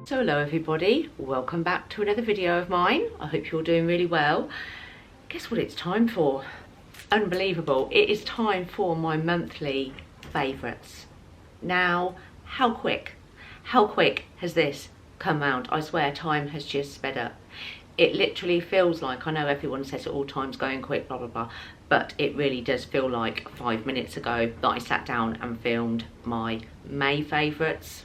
So hello everybody, welcome back to another video of mine. I hope you're doing really well. Guess what it's time for? Unbelievable, it is time for my monthly favourites. Now, how quick has this come round? I swear time has just sped up. It literally feels like, I know everyone says at all times going quick, blah blah blah, but it really does feel like 5 minutes ago that I sat down and filmed my May favourites.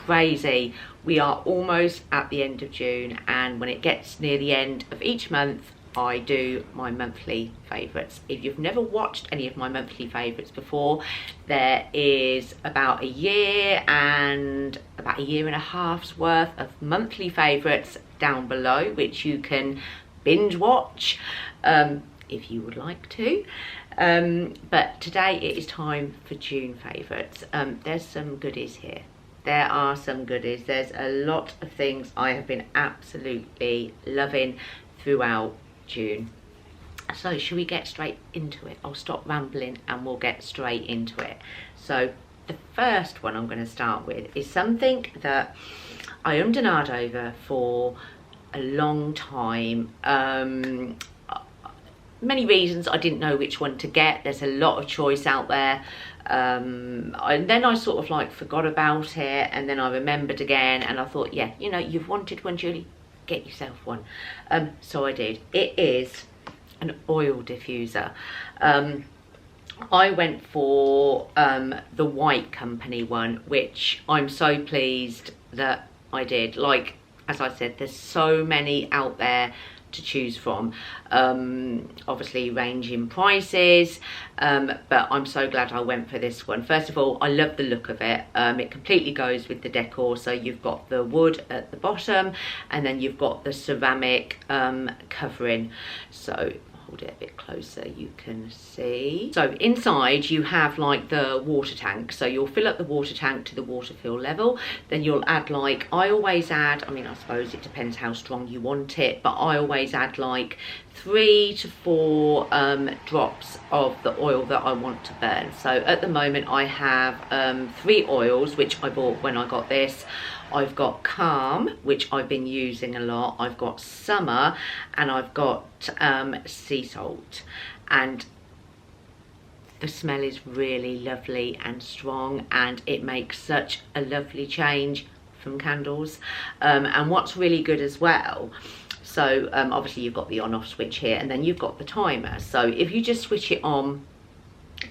Crazy. We are almost at the end of June, and when it gets near the end of each month I do my monthly favourites. If you've never watched any of my monthly favourites before, there is about a year and about a year and a half's worth of monthly favourites down below, which you can binge watch if you would like to. But today it is time for June favourites. There's some goodies here. There are some goodies. There's a lot of things I have been absolutely loving throughout June. So should we get straight into it? I'll stop rambling and we'll get straight into it. So the first one I'm going to start with is something that I ummed and ahed over for a long time. Many reasons I didn't know which one to get. There's a lot of choice out there. And then I sort of like forgot about it, and then I remembered again, and I thought, yeah, you know, you've wanted one, Julie, get yourself one. So I did. It is an oil diffuser. I went for the White Company one, which I'm so pleased that I did. Like, as I said, there's so many out there to choose from, obviously range in prices, but I'm so glad I went for this one. First of all, I love the look of it. It completely goes with the decor. So you've got the wood at the bottom, and then you've got the ceramic covering. So hold it a bit closer, you can see. So inside you have like the water tank, so you'll fill up the water tank to the water fill level, then you'll add, like, I always add, I mean, I suppose it depends how strong you want it, but I always add like 3 to 4 drops of the oil that I want to burn. So at the moment I have 3 oils which I bought when I got this. I've got Calm, which I've been using a lot. I've got Summer, and I've got Sea Salt. And the smell is really lovely and strong, and it makes such a lovely change from candles. And what's really good as well, so obviously you've got the on-off switch here, and then you've got the timer. So if you just switch it on,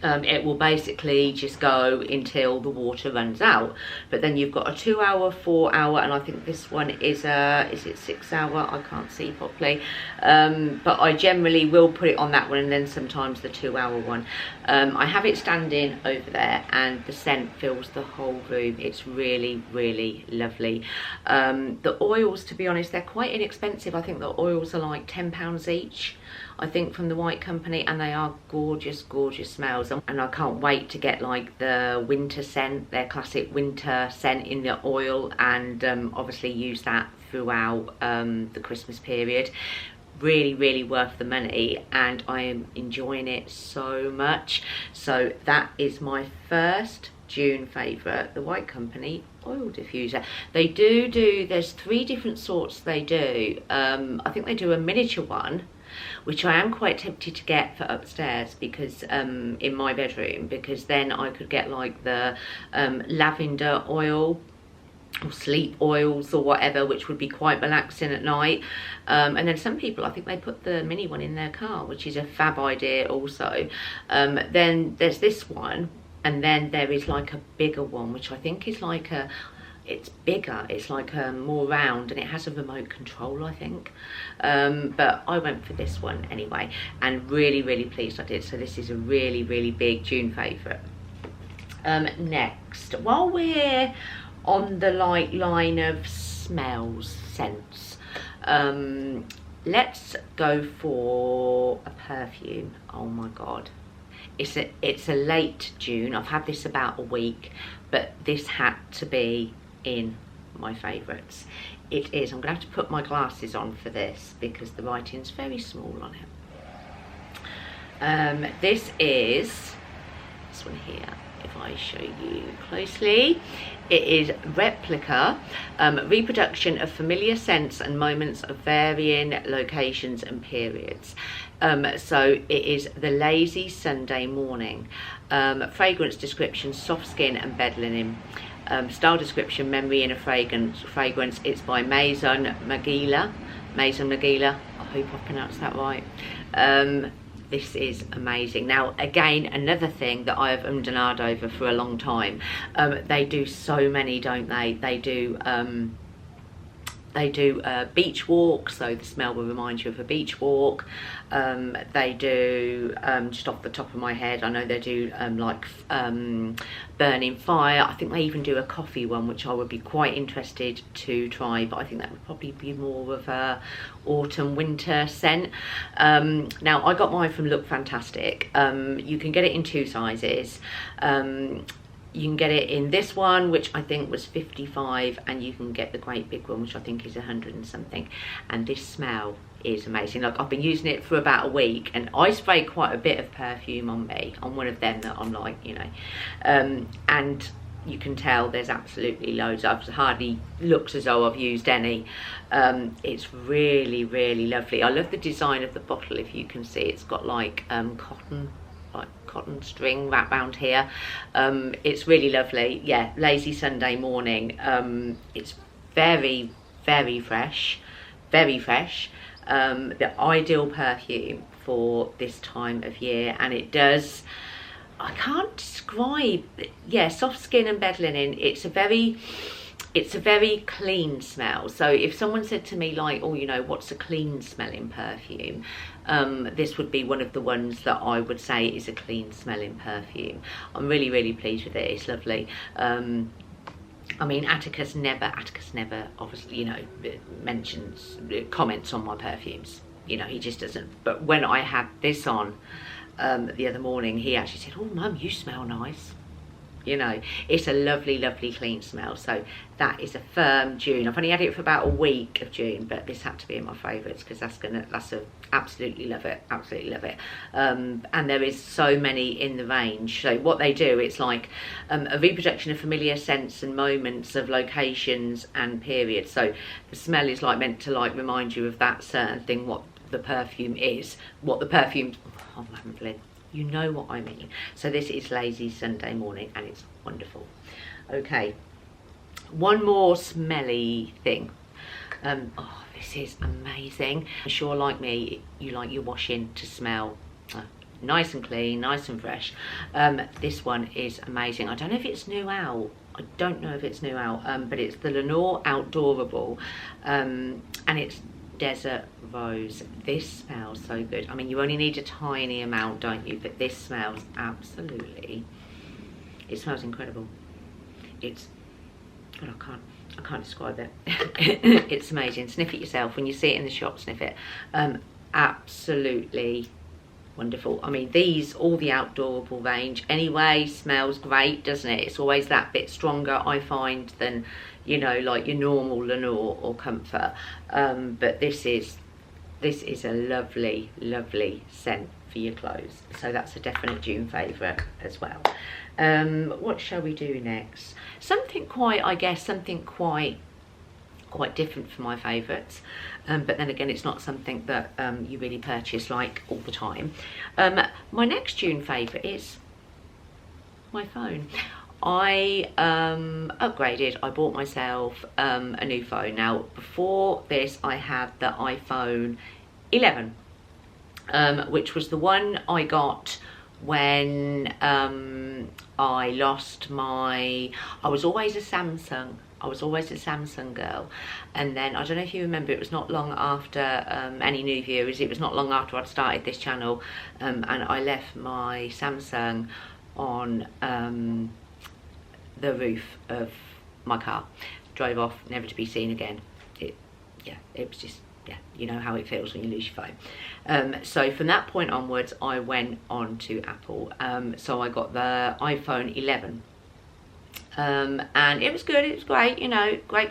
it will basically just go until the water runs out. But then you've got a 2 hour, 4 hour, and I think this one is it 6 hour? I can't see properly, but I generally will put it on that one, and then sometimes the 2 hour one. I have it standing over there, and the scent fills the whole room. It's really, really lovely. The oils, to be honest, they're quite inexpensive. I think the oils are like £10 each, I think, from the White Company, and they are gorgeous, gorgeous smells. And I can't wait to get like the winter scent, their classic winter scent in the oil, and obviously use that throughout the Christmas period. Really, really worth the money, and I am enjoying it so much. So that is my first June favourite, the White Company oil diffuser. They do, there's 3 different sorts they do. I think they do a miniature one, which I am quite tempted to get for upstairs, because in my bedroom, because then I could get like the lavender oil or sleep oils or whatever, which would be quite relaxing at night. And then some people, I think they put the mini one in their car, which is a fab idea also. Then there's this one, and then there is like a bigger one, which I think is like a, it's bigger, it's like more round, and it has a remote control, I think. But I went for this one anyway, and really, really pleased I did. So this is a really, really big June favourite. Next, while we're on the like line of smells, scents, let's go for a perfume. Oh my god, it's a late June. I've had this about a week, but this had to be in my favourites. It is, I'm gonna have to put my glasses on for this because the writing's very small on it. This is this one here. if I show you closely, it is replica, reproduction of familiar scents and moments of varying locations and periods. So it is the Lazy Sunday Morning. Fragrance description, soft skin and bed linen. Style description, memory in a fragrance. It's by Maison Margiela. I hope I've pronounced that right. This is amazing. Now, again, another thing that I have ummed and ahed over for a long time. They do so many, don't they? They do beach walks, so the smell will remind you of a beach walk. They do, just off the top of my head, I know they do burning fire. I think they even do a coffee one, which I would be quite interested to try, but I think that would probably be more of a autumn winter scent. Now, I got mine from Look Fantastic. You can get it in 2 sizes. You can get it in this one, which I think was 55, and you can get the great big one, which I think is 100 and something. And this smell is amazing. Like, I've been using it for about a week, and I spray quite a bit of perfume on me, on one of them that I'm like, you know, and you can tell there's absolutely loads. I've hardly looked as though I've used any. It's really, really lovely. I love the design of the bottle. If you can see, it's got like cotton string wrapped around here. It's really lovely. Yeah, Lazy Sunday Morning. It's very, very fresh, very fresh. The ideal perfume for this time of year, and it does, I can't describe, yeah, soft skin and bed linen. It's a very clean smell. So if someone said to me like, oh, you know, what's a clean smelling perfume? This would be one of the ones that I would say is a clean smelling perfume. I'm really, really pleased with it. It's lovely. I mean, Atticus never obviously, you know, comments on my perfumes. You know, he just doesn't. But when I had this on the other morning, he actually said, oh, Mum, you smell nice. You know, it's a lovely, lovely clean smell. So that is a firm June. I've only had it for about a week of June, but this had to be in my favourites because absolutely love it, absolutely love it. And there is so many in the range. So what they do, it's like a reproduction of familiar scents and moments of locations and periods. So the smell is like meant to like remind you of that certain thing, what the perfume is, what the perfume, oh, I'm rambling. You know what I mean. So this is Lazy Sunday Morning, and it's wonderful. Okay, one more smelly thing. Oh, this is amazing. I'm sure, like me, you like your washing to smell nice and clean, nice and fresh. This one is amazing. I don't know if it's new out. But it's the Lenore Outdoorable, and it's Desert Rose. This smells so good. I mean, you only need a tiny amount, don't you? But this smells absolutely, it smells incredible. It's, well, I can't describe it. It's amazing. Sniff it yourself. When you see it in the shop, sniff it. Absolutely wonderful. I mean, all the Outdoorable range anyway smells great, doesn't it? It's always that bit stronger, I find, than, you know, like your normal Lenore or Comfort. But this is a lovely, lovely scent for your clothes. So that's a definite June favourite as well. What shall we do next? Something quite different from my favourites, but then again, it's not something that you really purchase like all the time. My next June favourite is my phone. I upgraded. I bought myself a new phone. Now, before this, I had the iPhone 11, which was the one I got when I lost my, I was always a Samsung girl, and then I don't know if you remember, it was not long after, any new viewers, it was not long after I'd started this channel, and I left my Samsung on the roof of my car, drove off, never to be seen again. It was just, yeah, you know how it feels when you lose your phone. So from that point onwards, I went on to Apple. So I got the iPhone 11. And it was good, it was great, you know, great.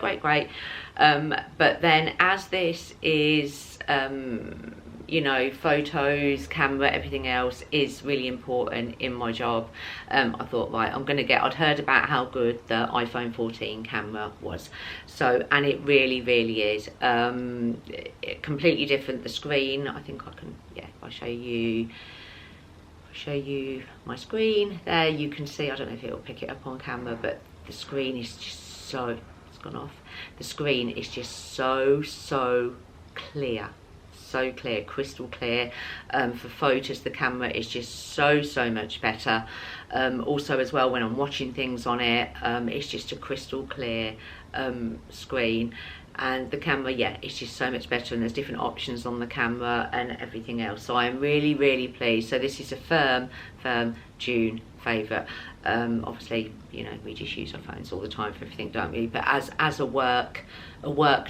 But then as this is you know, photos, camera, everything else is really important in my job. I thought, right, I'd heard about how good the iPhone 14 camera was. So, and it really, really is. Completely different, the screen. I think I can, yeah, I'll show you my screen. There you can see, I don't know if it'll pick it up on camera, but the screen is just so, it's gone off. The screen is just so clear. So clear, crystal clear. For photos, the camera is just so much better. Also as well, when I'm watching things on it, it's just a crystal clear screen. And the camera, yeah, it's just so much better, and there's different options on the camera and everything else. So I'm really pleased. So this is a firm June favourite. Obviously, you know, we just use our phones all the time for everything, don't we? But as a work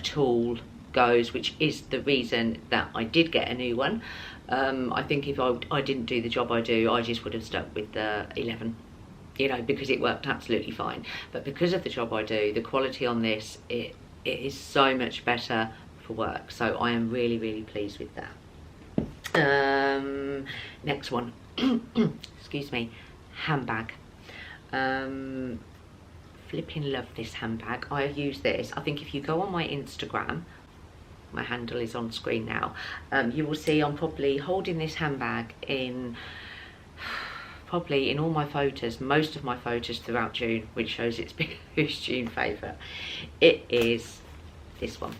tool goes, which is the reason that I did get a new one. I think if I didn't do the job I do, I just would have stuck with the 11, you know, because it worked absolutely fine. But because of the job I do, the quality on this, it is so much better for work. So I am really pleased with that. Next one, excuse me, handbag. Flipping love this handbag. I have used this. I think if you go on my Instagram, my handle is on screen now, you will see I'm probably holding this handbag in probably in all my photos, most of my photos throughout June, which shows it's been who's June favourite. It is this one.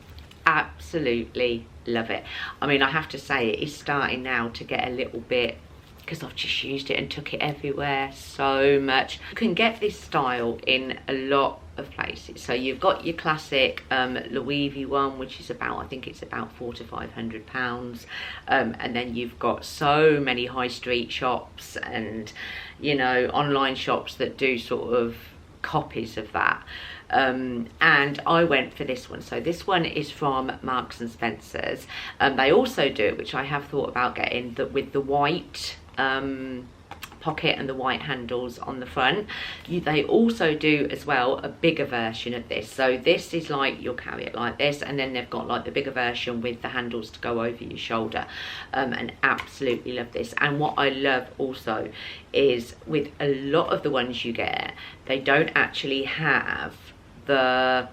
Absolutely love it. I mean, I have to say it is starting now to get a little bit, because I've just used it and took it everywhere so much. You can get this style in a lot of places. So you've got your classic Louis V one, which is about, I think it's about £400 to £500, and then you've got so many high street shops and, you know, online shops that do sort of copies of that. And I went for this one. So this one is from Marks and Spencer's. They also do it, which I have thought about getting, that with the white pocket and the white handles on the front. They also do as well a bigger version of this. So this is like, you'll carry it like this, and then they've got like the bigger version with the handles to go over your shoulder. And absolutely love this. And what I love also is with a lot of the ones you get, they don't actually have the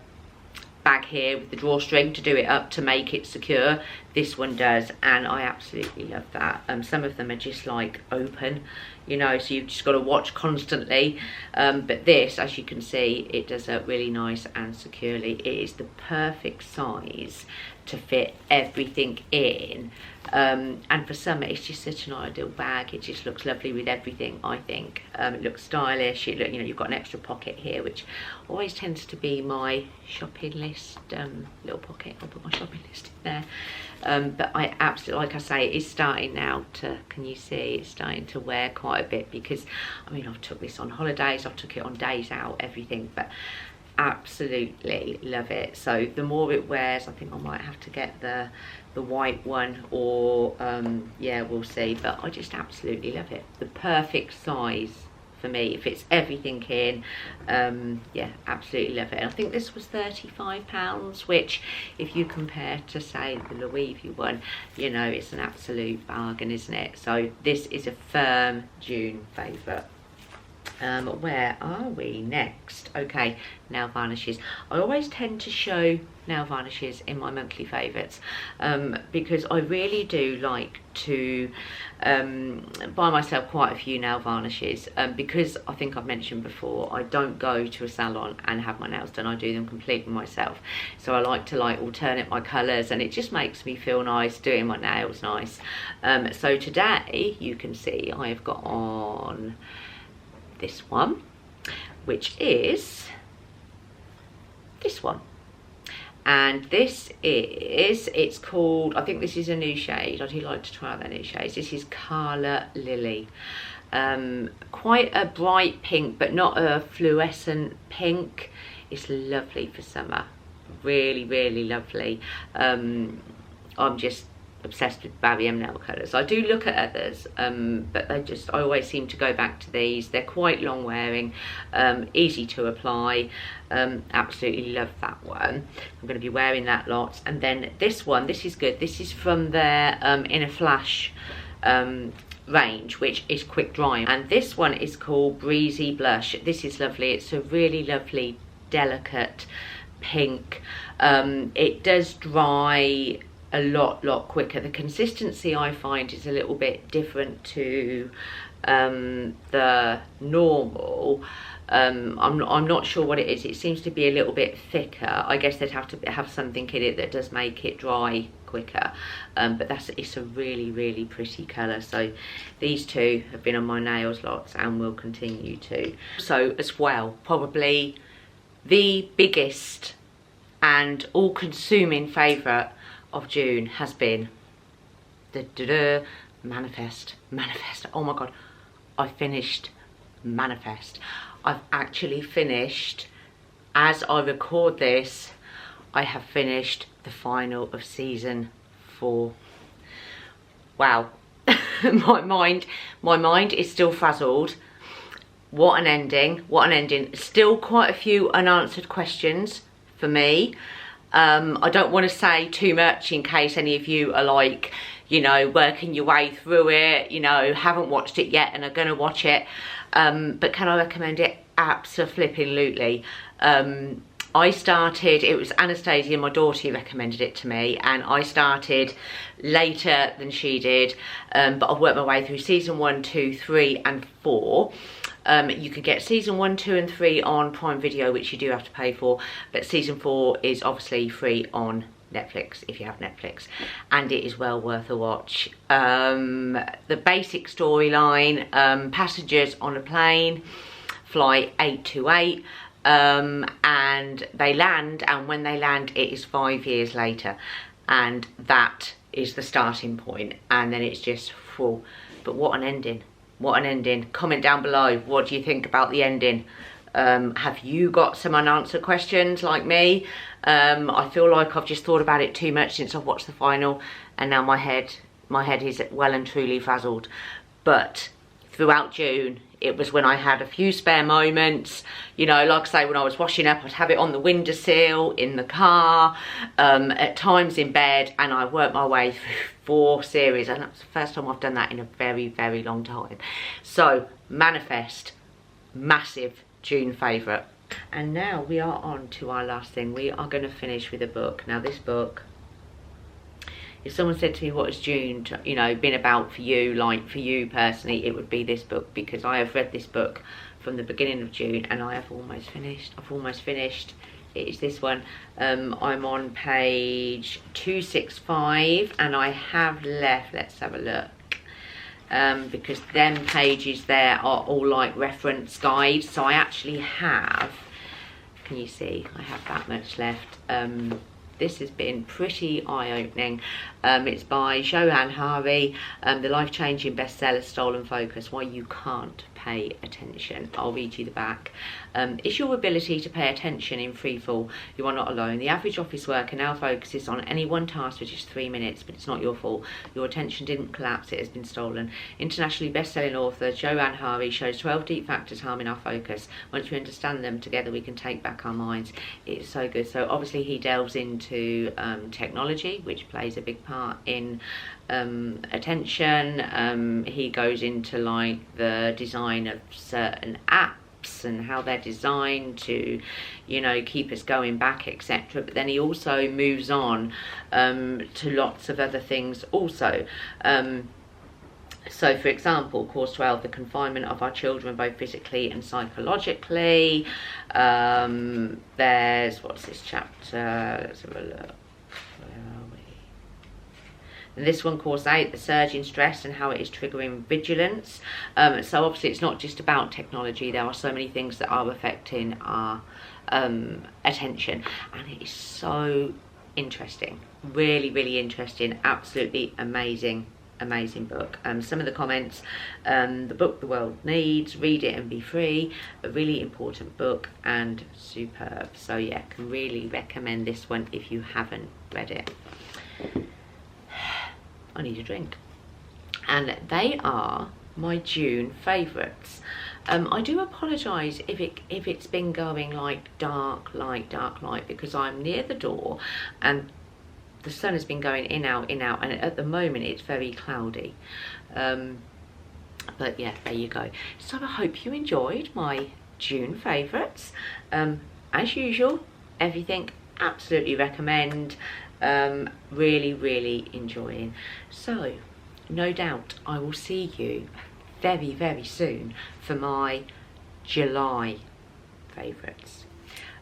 bag here with the drawstring to do it up to make it secure. This one does, and I absolutely love that. Some of them are just like open, you know, so you've just got to watch constantly, but this, as you can see, it does it really nice and securely. It is the perfect size to fit everything in, and for summer it's just such an ideal bag. It just looks lovely with everything, I think. It looks stylish. You know, you've got an extra pocket here, which always tends to be my shopping list little pocket. I'll put my shopping list in there. But I absolutely, like I say, it is starting now to, can you see, it's starting to wear quite a bit, because I mean, I've took this on holidays, I've took it on days out, everything, but absolutely love it. So the more it wears, I think I might have to get the white one, or yeah, we'll see, but I just absolutely love it. The perfect size for me, it fits everything in. Yeah, absolutely love it. And I think this was £35, which if you compare to, say, the Louis V one, you know, it's an absolute bargain, isn't it? So this is a firm June favourite. Where are we next? Okay, nail varnishes. I always tend to show nail varnishes in my monthly favourites, because I really do like to buy myself quite a few nail varnishes, because I think I've mentioned before, I don't go to a salon and have my nails done. I do them completely myself, so I like to like alternate my colours, and it just makes me feel nice doing my nails nice. So today you can see I have got on this one, which is this one, and this is, it's called, I think this is a new shade. I do like to try out their new shades. This is Carla Lily. Quite a bright pink, but not a fluorescent pink. It's lovely for summer, really lovely. I'm just obsessed with Barry M nail colours. I do look at others, but I always seem to go back to these. They're quite long wearing, easy to apply. Absolutely love that one. I'm going to be wearing that lots. And then this one, this is good. This is from their In a Flash range, which is quick drying, and this one is called Breezy Blush. This is lovely. It's a really lovely delicate pink. It does dry a lot quicker. The consistency I find is a little bit different to the normal. I'm not sure what it is. It seems to be a little bit thicker. I guess they'd have to have something in it that does make it dry quicker, but it's a really pretty colour. So these two have been on my nails lots and will continue to. So as well, probably the biggest and all-consuming favourite of June has been the Manifest. Oh my god, I finished Manifest. I've actually finished, as I record this, I have finished the final of season 4. Wow. my mind is still frazzled. What an ending. Still quite a few unanswered questions for me. I don't want to say too much in case any of you are like, you know, working your way through it, you know, haven't watched it yet and are going to watch it. But can I recommend it? Absolutely. I started, it was Anastasia, my daughter, who recommended it to me, and I started later than she did, but I've worked my way through season 1, 2, 3 and 4. You could get season 1, 2 and 3 on Prime Video, which you do have to pay for, but season 4 is obviously free on Netflix if you have Netflix, and it is well worth a watch. The basic storyline, passengers on a plane, flight 828, and they land, and when they land it is 5 years later, and that is the starting point, and then it's just full. But what an ending. Comment down below, what do you think about the ending? Have you got some unanswered questions like me? I feel like I've just thought about it too much since I've watched the final, and now my head is well and truly frazzled. But throughout June, it was when I had a few spare moments, you know, like I say, when I was washing up, I'd have it on the windowsill, in the car, at times in bed, and I worked my way through 4 series, and that's the first time I've done that in a very long time. So Manifest, massive June favourite. And now we are on to our last thing. We are going to finish with a book. Now this book, if someone said to me, what has June, you know, been about for you, like for you personally, it would be this book, because I have read this book from the beginning of June and I have almost finished. I've almost finished. It is this one. I'm on page 265 and I have left, let's have a look, because them pages there are all like reference guides. So I actually have, can you see, I have that much left. This has been pretty eye-opening. It's by Joanne Hari, the life-changing bestseller Stolen Focus, Why You Can't Pay Attention. I'll read you the back. It's your ability to pay attention in free fall. You are not alone. The average office worker now focuses on any one task for just 3 minutes, but it's not your fault. Your attention didn't collapse, it has been stolen. Internationally best-selling author Joanne Hari shows 12 deep factors harming our focus. Once we understand them, together we can take back our minds. It's so good. So obviously he delves into technology, which plays a big part in attention. He goes into like the design of certain apps and how they're designed to, you know, keep us going back, etc. But then he also moves on to lots of other things also. So for example, course 12, the confinement of our children both physically and psychologically. There's, what's this chapter, let's have a look. And this one, course 8, the surge in stress and how it is triggering vigilance. So obviously it's not just about technology. There are so many things that are affecting our attention, and it is so interesting, really interesting, absolutely amazing book. Some of the comments, the book the world needs, read it and be free, a really important book and superb. So yeah, can really recommend this one if you haven't read it. I need a drink. And they are my June favourites. I do apologise if it's been going like dark light, because I'm near the door and the sun has been going in, out, and at the moment it's very cloudy. But yeah, there you go. So I hope you enjoyed my June favourites. As usual, everything absolutely recommend. Really enjoying. So no doubt I will see you very soon for my July favourites.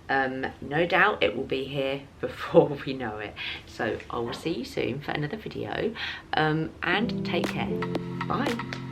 No doubt it will be here before we know it. So I will see you soon for another video, and take care. Bye.